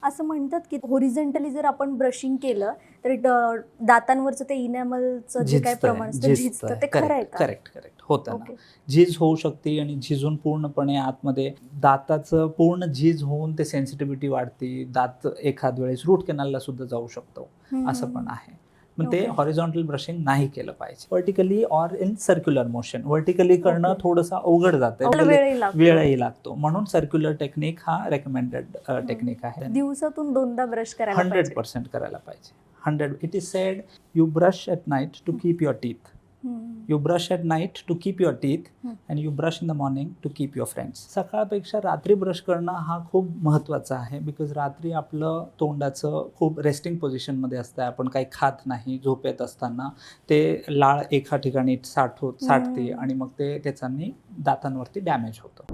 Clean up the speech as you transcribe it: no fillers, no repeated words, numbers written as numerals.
असं म्हणतात की हॉरिझॉन्टली जर आपण ब्रशिंग केलं तर दातांवरचं ते इनॅमलचं जे काही प्रमाण असतं झिजतं, ते खरं आहे का? करेक्ट होतं ना. ओके. झीज होऊ शकते आणि झिजून पूर्णपणे आतमध्ये दाताचं पूर्ण झीज होऊन ते सेन्सिटिव्हिटी वाढते. दात एखाद वेळेस रूट कॅनलला सुद्धा जाऊ शकतो, असं पण आहे. मग ते ओके. हॉरिझॉन्टल ब्रशिंग नाही केलं पाहिजे. Vertically or in circular motion. Vertically करणं ओके. थोडंसं अवघड जातं, वेळही लागतो. म्हणून सर्क्युलर टेक्निक हा रेकमेंडेड टेक्निक आहे. दिवसातून 2दा ब्रश करायला पाहिजे. 100% करायला पाहिजे. 100. It is said you brush at night to keep your teeth. You brush at night to keep your teeth and you brush in the morning to keep your friends. सकाळपेक्षा रात्री brush करणं हा खूप महत्त्वाचा आहे, बिकॉज रात्री आपलं तोंडाचं खूप रेस्टिंग पोझिशनमध्ये असतं. आपण काही खात नाही झोपेत असताना, ते लाळ एका ठिकाणी साठते आणि मग ते त्याच्यानी दातांवरती डॅमेज होतं.